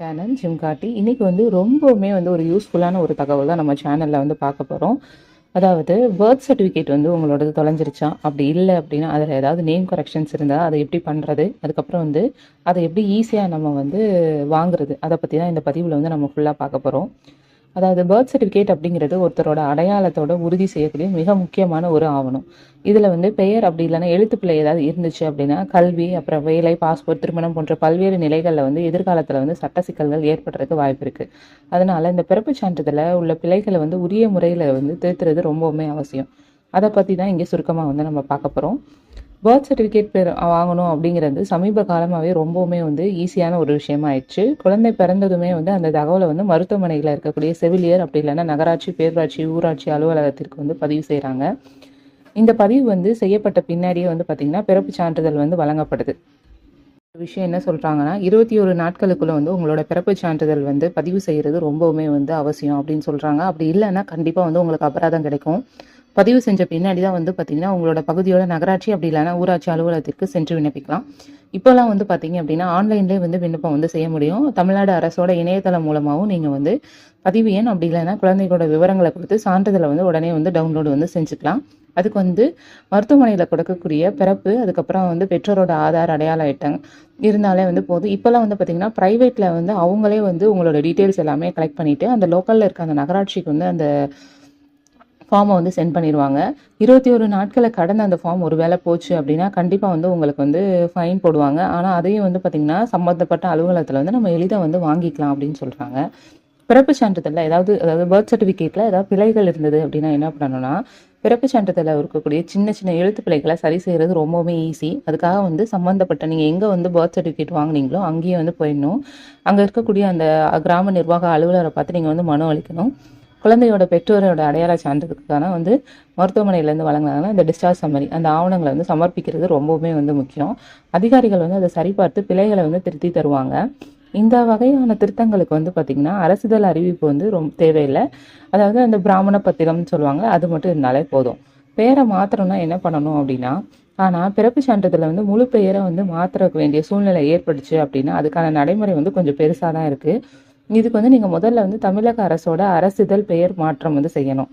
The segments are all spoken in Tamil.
சேனல் ஜிம்காட்டி. இன்னைக்கு ரொம்பவுமே ஒரு யூஸ்ஃபுல்லான ஒரு தகவல் தான் நம்ம சேனலில் பார்க்க போகிறோம். அதாவது பர்த் சர்டிஃபிகேட் உங்களோடது தொலைஞ்சிருச்சா, அப்படி இல்லை அப்படின்னா அதில் ஏதாவது நேம் கரெக்ஷன்ஸ் இருந்தால் அதை எப்படி பண்ணுறது, அதுக்கப்புறம் அதை எப்படி ஈஸியாக நம்ம வாங்குறது, அதை பற்றி தான் இந்த பதிவில் நம்ம ஃபுல்லாக பார்க்க போகிறோம். அதாவது பர்த் சர்டிஃபிகேட் அப்படிங்கிறது ஒருத்தரோட அடையாளத்தோட உறுதி செய்யக்கூடிய மிக முக்கியமான ஒரு ஆவணம். இதில் பெயர் அப்படி இல்லைன்னா எழுத்துப்பிழை ஏதாவது இருந்துச்சு அப்படின்னா கல்வி, அப்புறம் வேலை, பாஸ்போர்ட், திருமணம் போன்ற பல்வேறு நிலைகளில் எதிர்காலத்தில் சட்ட சிக்கல்கள் ஏற்படுறதுக்கு வாய்ப்பு இருக்குது. அதனால் இந்த பிறப்பு சான்றிதழில் உள்ள பிழைகளை உரிய முறையில் திருத்துறது ரொம்பவுமே அவசியம். அதை பற்றி தான் இங்கே சுருக்கமாக நம்ம பார்க்க போகிறோம். பர்த் சர்டிஃபிகேட் வாங்கணும் அப்படிங்கிறது சமீப காலமாகவே ரொம்பவுமே ஈஸியான ஒரு விஷயமா ஆயிடுச்சு. குழந்தை பிறந்ததுமே அந்த தகவலை மருத்துவமனையில் இருக்கக்கூடிய செவிலியர் அப்படி இல்லைன்னா நகராட்சி, பேரூராட்சி, ஊராட்சி அலுவலகத்திற்கு பதிவு செய்கிறாங்க. இந்த பதிவு செய்யப்பட்ட பின்னாடியே பார்த்திங்கன்னா பிறப்பு சான்றிதழ் வழங்கப்படுது. விஷயம் என்ன சொல்கிறாங்கன்னா 21 நாட்களுக்குள்ளே உங்களோட பிறப்பு சான்றிதழ் பதிவு செய்கிறது ரொம்பவுமே அவசியம் அப்படின்னு சொல்கிறாங்க. அப்படி இல்லைன்னா கண்டிப்பாக உங்களுக்கு அபராதம் கிடைக்கும். பதிவு செஞ்ச பின்னாடி தான் பார்த்திங்கன்னா உங்களோட பகுதியோட நகராட்சி அப்படி இல்லைன்னா ஊராட்சி அலுவலகத்திற்கு சென்று விண்ணப்பிக்கலாம். இப்போலாம் பார்த்திங்க அப்படின்னா ஆன்லைன்லேயே விண்ணப்பம் செய்ய முடியும். தமிழ்நாடு அரசோட இணையதளம் மூலமாகவும் நீங்கள் பதிவு எண் அப்படி இல்லைன்னா குழந்தைகளோட விவரங்களை கொடுத்து சான்றிதழை உடனே டவுன்லோடு செஞ்சுக்கலாம். அதுக்கு மருத்துவமனையில் கொடுக்கக்கூடிய பிறப்பு, அதுக்கப்புறம் பெற்றோரோட ஆதார், அடையாள அட்டை இருந்தாலே போதும். இப்போல்லாம் பார்த்திங்கன்னா ப்ரைவேட்டில் அவங்களே உங்களோட டீட்டெயில்ஸ் எல்லாமே கலெக்ட் பண்ணிவிட்டு அந்த லோக்கலில் இருக்க அந்த நகராட்சிக்கு அந்த ஃபார்மை சென்ட் பண்ணிடுவாங்க. 21 நாட்களை கடந்த அந்த ஃபார்ம் ஒரு வேளை போச்சு அப்படின்னா கண்டிப்பாக உங்களுக்கு ஃபைன் போடுவாங்க. ஆனால் அதையும் பார்த்திங்கன்னா சம்மந்தப்பட்ட அலுவலகத்தில் நம்ம எளிதாக வாங்கிக்கலாம் அப்படின்னு சொல்கிறாங்க. பிறப்பு சான்றிதழில் அதாவது பர்த் சர்டிஃபிகேட்டில் ஏதாவது பிழைகள் இருந்தது அப்படின்னா என்ன பண்ணணும்னா, பிறப்பு சான்றிதழில் இருக்கக்கூடிய சின்ன சின்ன எழுத்து பிழைகளை சரி செய்கிறது ரொம்பவுமே ஈஸி. அதுக்காக சம்மந்தப்பட்ட நீங்கள் எங்கே பர்த் சர்டிஃபிகேட் வாங்கினீங்களோ அங்கேயே போயிடணும். அங்கே இருக்கக்கூடிய அந்த கிராம நிர்வாக அலுவலரை பார்த்து நீங்கள் மனு அளிக்கணும். குழந்தையோட பெற்றோரோட அடையாள சான்றிதழுக்கான மருத்துவமனையிலேருந்து வழங்கினாங்கன்னா இந்த டிஸ்சார்ஜ் சம்மரி அந்த ஆவணங்களை சமர்ப்பிக்கிறது ரொம்பவுமே முக்கியம். அதிகாரிகள் அதை சரிபார்த்து பிழைகளை திருத்தி தருவாங்க. இந்த வகையான திருத்தங்களுக்கு பார்த்திங்கன்னா அரசிதழ் அறிவிப்பு ரொம்ப தேவையில்லை. அதாவது அந்த பிராமண பத்திரம்னு சொல்லுவாங்க, அது மட்டும் இருந்தாலே போதும். பெயரை மாற்றணும்னா என்ன பண்ணணும் அப்படின்னா, ஆனால் பிறப்பு சான்றிதழில் முழு பெயரை மாற்ற வேண்டிய சூழ்நிலை ஏற்பட்டுச்சு அப்படின்னா அதுக்கான நடைமுறை கொஞ்சம் பெருசாக தான் இருக்குது. இதுக்கு நீங்கள் முதல்ல தமிழக அரசோட அரசிதழ் பெயர் மாற்றம் செய்யணும்.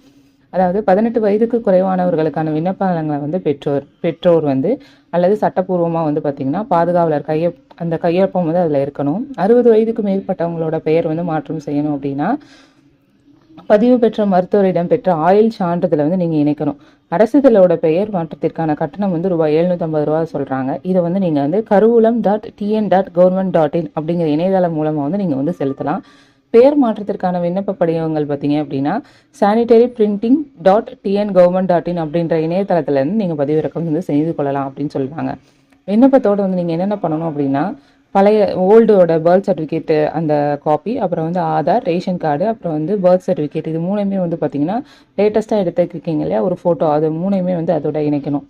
அதாவது 18 வயதுக்கு குறைவானவர்களுக்கான விண்ணப்பங்களை பெற்றோர் அல்லது சட்டப்பூர்வமாக பார்த்திங்கன்னா பாதுகாவலர் அந்த கையொப்பம் அதில் இருக்கணும். 60 வயதுக்கு மேற்பட்டவங்களோட பெயர் மாற்றம் செய்யணும் அப்படின்னா பதிவு பெற்ற மருத்துவரிடம் பெற்ற ஆயுள் சான்றிதழை நீங்கள் இணைக்கணும். அரசிதழோட பெயர் மாற்றத்திற்கான கட்டணம் ரூபாய் 750 சொல்கிறாங்க. இதை நீங்கள் karulam.tn.government.in அப்படிங்கிற இணையதளம் மூலமாக நீங்கள் செலுத்தலாம். பெயர் மாற்றத்திற்கான விண்ணப்ப படிவங்கள் பார்த்தீங்க அப்படின்னா sanitaryprinting.tn.government.in அப்படின்ற இணையதளத்திலேருந்து நீங்கள் பதிவிறக்கம் செய்து கொள்ளலாம் அப்படின்னு சொல்கிறாங்க. விண்ணப்பத்தோடு நீங்கள் என்னென்ன பண்ணணும் அப்படின்னா, பழைய ஓல்டோட பர்த் சர்டிஃபிகேட்டு அந்த காப்பி, அப்புறம் ஆதார், ரேஷன் கார்டு, அப்புறம் பர்த் சர்டிஃபிகேட், இது மூணுமே பார்த்திங்கன்னா லேட்டஸ்ட்டாக எடுத்துருக்கீங்க இல்லையா ஒரு ஃபோட்டோ, அது மூணுமே அதோட இணைக்கணும்.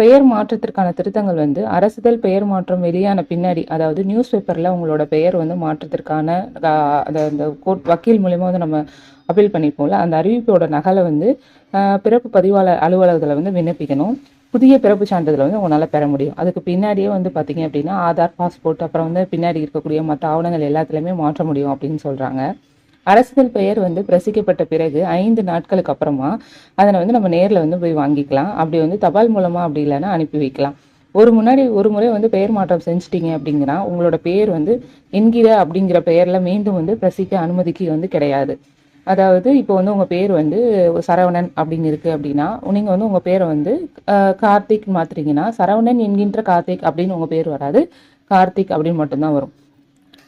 பெயர் மாற்றத்திற்கான திருத்தங்கள் அரசிதழ் பெயர் மாற்றம் வெளியான பின்னாடி, அதாவது நியூஸ் பேப்பரில் உங்களோட பெயர் மாற்றத்திற்கான அந்த கோர்ட் வக்கீல் மூலயமா நம்ம அப்பீல் பண்ணிப்போம்ல, அந்த அறிவிப்போட நகலை பிறப்பு பதிவாளர் அலுவலகத்தில் விண்ணப்பிக்கணும். புதிய பிறப்பு சான்றிதழை உங்களால் பெற முடியும். அதுக்கு பின்னாடியே பார்த்தீங்க அப்படின்னா ஆதார், பாஸ்போர்ட், அப்புறம் பின்னாடி இருக்கக்கூடிய மற்ற ஆவணங்கள் எல்லாத்துலேயுமே மாற்ற முடியும் அப்படின்னு சொல்கிறாங்க. அரசிதழ் பெயர் பிரசிக்கப்பட்ட பிறகு 5 நாட்களுக்கு அப்புறமா அதனை நம்ம நேரில் போய் வாங்கிக்கலாம். அப்படி தபால் மூலமாக அப்படி இல்லைன்னா அனுப்பி வைக்கலாம். ஒரு முறை பெயர் மாற்றம் செஞ்சிட்டிங்க அப்படிங்கிறா உங்களோட பெயர் என்கிற அப்படிங்கிற பெயரில் மீண்டும் பிரசிக்க அனுமதிக்கு கிடையாது. அதாவது இப்போ உங்கள் பேர் சரவணன் அப்படின்னு இருக்குது அப்படின்னா நீங்கள் உங்கள் பேரை கார்த்திக் மாற்றுறீங்கன்னா சரவணன் என்கின்ற கார்த்திக் அப்படின்னு உங்கள் பேர் வராது, கார்த்திக் அப்படின்னு மட்டும்தான் வரும்.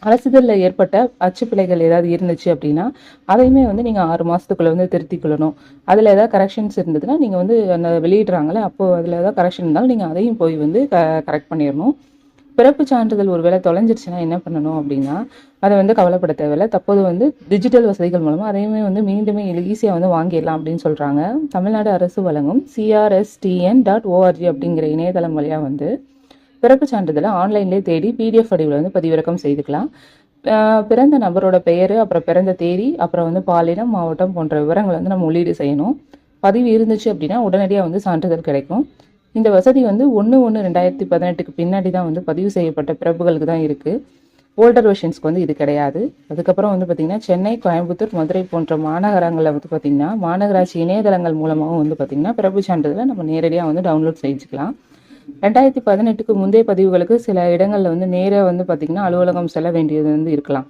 அரசிதழில் ஏற்பட்ட அச்சு பிழைகள் ஏதாவது இருந்துச்சு அப்படின்னா அதையுமே நீங்கள் 6 மாதத்துக்குள்ளே திருத்திக் கொள்ளணும். அதில் ஏதாவது கரெக்ஷன்ஸ் இருந்ததுன்னா நீங்கள் அந்த வெளியிடுறாங்களே அப்போது அதில் ஏதாவது கரெக்ஷன் இருந்தாலும் நீங்கள் அதையும் போய் கரெக்ட் பண்ணிடணும். பிறப்பு சான்றிதழ் ஒரு வேளை தொலைஞ்சிருச்சுன்னா என்ன பண்ணணும் அப்படின்னா அதை கவலைப்பட தேவையில்லை. தற்போது டிஜிட்டல் வசதிகள் மூலமாக அதையுமே மீண்டுமே ஈஸியாக வாங்கிடலாம் அப்படின்னு சொல்கிறாங்க. தமிழ்நாடு அரசு வழங்கும் crstn.org அப்படிங்கிற இணையதளம் வழியாக பிறப்பு சான்றிதழை ஆன்லைன்லேயே தேடி பிடிஎஃப் வடிவில் பதிவிறக்கம் செய்துக்கலாம். பிறந்த நபரோட பெயர், அப்புறம் பிறந்த தேதி, அப்புறம் பாலினம், மாவட்டம் போன்ற விவரங்களை நம்ம உள்ளீடு செய்யணும். பதிவு இருந்துச்சு அப்படின்னா உடனடியாக சான்றிதழ் கிடைக்கும். இந்த வசதி 1/1/2018க்கு பின்னாடி தான் பதிவு செய்யப்பட்ட பிறப்புகளுக்கு தான் இருக்குது. ஓல்டர் வெர்ஷன்ஸ்க்கு வந்து இது கிடையாது. அதுக்கப்புறம் வந்து பார்த்திங்கன்னா சென்னை, கோயம்புத்தூர், மதுரை போன்ற மாநகரங்களில் வந்து பார்த்திங்கன்னா மாநகராட்சி இணையதளங்கள் மூலமாகவும் வந்து பார்த்திங்கன்னா பிறப்பு சான்றிதழை நம்ம நேரடியாக வந்து டவுன்லோட் செஞ்சுக்கலாம். 2018க்கு முந்தைய பதிவுகளுக்கு சில இடங்களில் வந்து நேராக வந்து பார்த்திங்கன்னா அலுவலகம் செல்ல வேண்டியது வந்து இருக்கலாம்.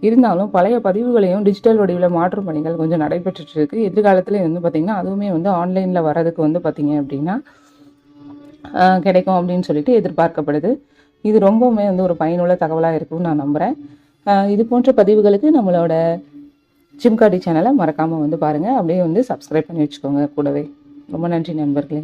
இருந்தாலும் பழைய பதிவுகளையும் டிஜிட்டல் வடிவில் மாற்றும் பணிகள் கொஞ்சம் நடைபெற்றுட்டு இருக்கு. எதிர்காலத்தில் வந்து பார்த்திங்கன்னா அதுவுமே வந்து ஆன்லைனில் வரதுக்கு வந்து பார்த்திங்க அப்படின்னா கிடைக்கும் அப்படின்னு சொல்லிட்டு எதிர்பார்க்கப்படுது. இது ரொம்பவுமே வந்து ஒரு பயனுள்ள தகவலாக இருக்கும்னு நான் நம்புகிறேன். இது போன்ற பதிவுகளுக்கு நம்மளோட ஜிம்காடி சேனலை மறக்காமல் வந்து பாருங்கள். அப்படியே வந்து சப்ஸ்கிரைப் பண்ணி வச்சுக்கோங்க கூடவே. ரொம்ப நன்றி நண்பர்களே.